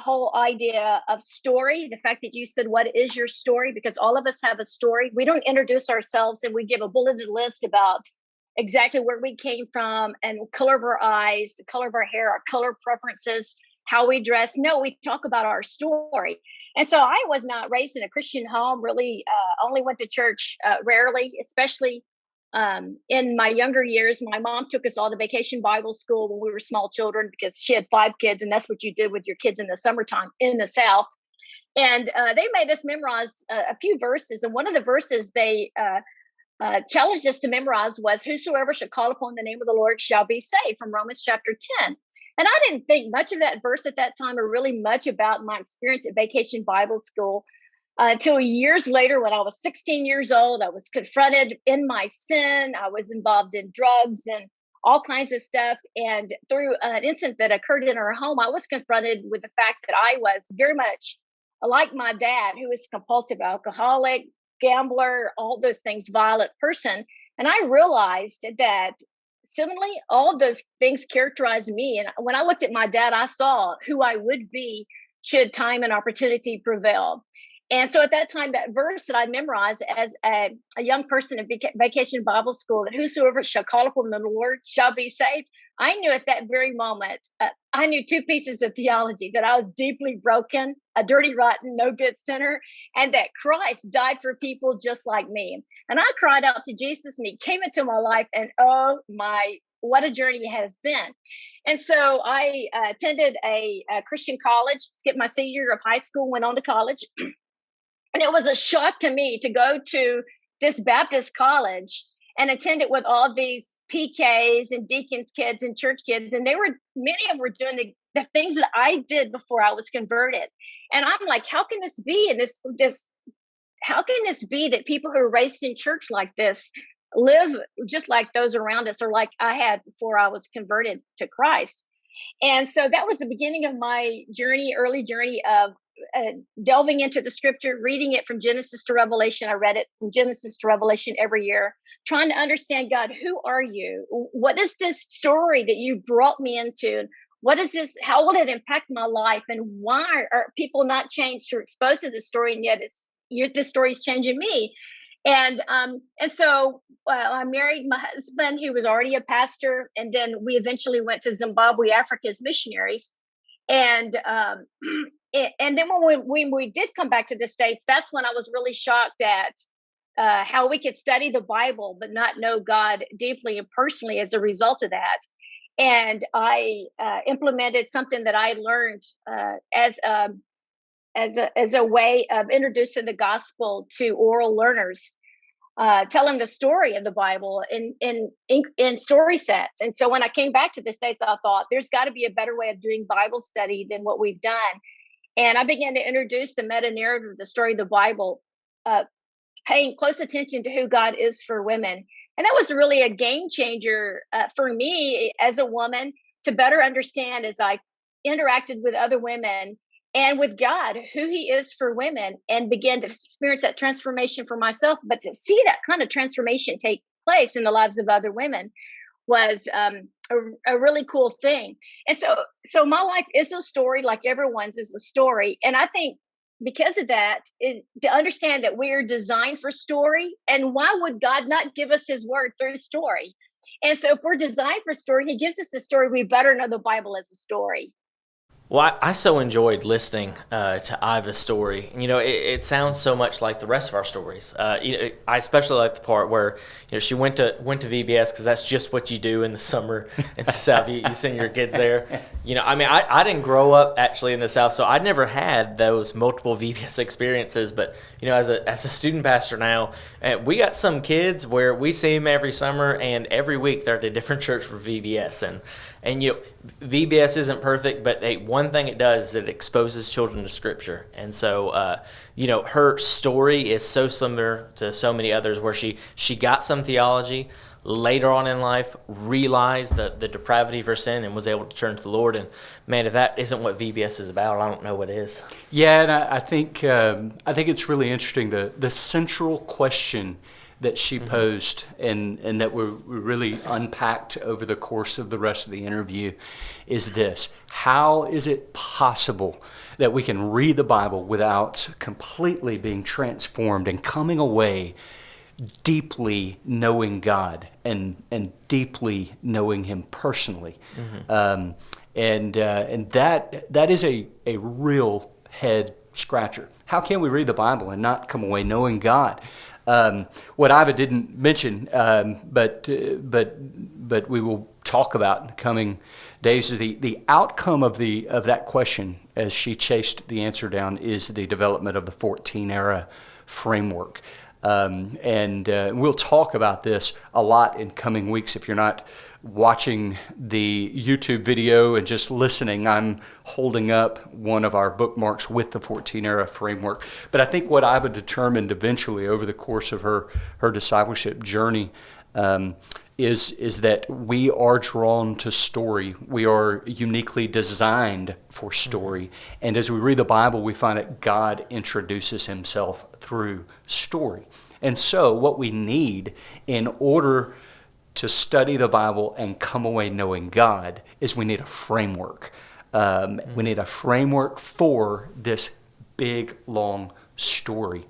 whole idea of story, the fact that you said, what is your story? Because all of us have a story. We don't introduce ourselves and we give a bulleted list about exactly where we came from and color of our eyes, the color of our hair, our color preferences, how we dress. No, we talk about our story. And so I was not raised in a Christian home, really only went to church rarely, especially in my younger years. My mom took us all to vacation Bible school when we were small children because she had 5 kids, and that's what you did with your kids in the summertime in the South. And they made us memorize a few verses. And one of the verses they challenged us to memorize was, "Whosoever shall call upon the name of the Lord shall be saved," from Romans chapter 10. And I didn't think much of that verse at that time or really much about my experience at vacation Bible school until years later when I was 16 years old. I was confronted in my sin. I was involved in drugs and all kinds of stuff. And through an incident that occurred in our home, I was confronted with the fact that I was very much like my dad, who was a compulsive alcoholic, gambler, all those things, violent person. And I realized that similarly, all of those things characterize me. And when I looked at my dad, I saw who I would be should time and opportunity prevail. And so at that time, that verse that I memorized as a young person in vacation Bible school, that whosoever shall call upon the Lord shall be saved. I knew at that very moment, I knew 2 pieces of theology: that I was deeply broken, a dirty, rotten, no good sinner, and that Christ died for people just like me. And I cried out to Jesus, and he came into my life, and oh my, what a journey it has been. And so I attended a Christian college, skipped my senior year of high school, went on to college. And it was a shock to me to go to this Baptist college and attend it with all these PKs and deacons kids and church kids. And many of them were doing the things that I did before I was converted. And I'm like, how can this be? And how can this be that people who are raised in church like this live just like those around us, or like I had before I was converted to Christ? And so that was the beginning of my early journey of delving into the scripture, reading it from Genesis to Revelation. I read it from Genesis to Revelation every year, trying to understand, God, who are you? What is this story that you brought me into? What is this? How will it impact my life? And why are people not changed or exposed to this story? And yet this story is changing me. And so I married my husband, who was already a pastor. And then we eventually went to Zimbabwe, Africa, as missionaries. And and then when we did come back to the States, that's when I was really shocked at how we could study the Bible but not know God deeply and personally as a result of that. And I implemented something that I learned as a way of introducing the gospel to oral learners, telling the story of the Bible in story sets. And so when I came back to the States, I thought there's got to be a better way of doing Bible study than what we've done. And I began to introduce the meta narrative of the story of the Bible, paying close attention to who God is for women. And that was really a game changer for me as a woman, to better understand, as I interacted with other women and with God, who he is for women, and began to experience that transformation for myself. But to see that kind of transformation take place in the lives of other women was a really cool thing. And so my life is a story, like everyone's is a story. And I think because of that, to understand that we are designed for story, and why would God not give us his word through story? And so if we're designed for story, he gives us the story, we better know the Bible as a story. Well, I so enjoyed listening to Iva's story. It sounds so much like the rest of our stories. I especially like the part where she went to VBS, because that's just what you do in the summer in the South. You send your kids there. I didn't grow up actually in the South, so I never had those multiple VBS experiences. But as a student pastor now, we got some kids where we see them every summer, and every week they're at a different church for VBS. And VBS isn't perfect, but one thing it does is it exposes children to Scripture. And so, her story is so similar to so many others, where she got some theology, later on in life realized the depravity of her sin, and was able to turn to the Lord. And man, if that isn't what VBS is about, I don't know what is. Yeah, and I think it's really interesting. The central question that she posed and that we really unpacked over the course of the rest of the interview is this: how is it possible that we can read the Bible without completely being transformed and coming away deeply knowing God and deeply knowing Him personally? And that is a real head scratcher. How can we read the Bible and not come away knowing God? What Iva didn't mention, but we will talk about in the coming days, is the outcome of that question as she chased the answer down is the development of the 14 era framework. And we'll talk about this a lot in coming weeks. If you're not watching the YouTube video and just listening, I'm holding up one of our bookmarks with the 14 era framework. But I think what Iva determined eventually over the course of her discipleship journey is that we are drawn to story. We are uniquely designed for story. And as we read the Bible, we find that God introduces Himself through story. And so what we need in order to study the Bible and come away knowing God is we need a framework. We need a framework for this big, long story.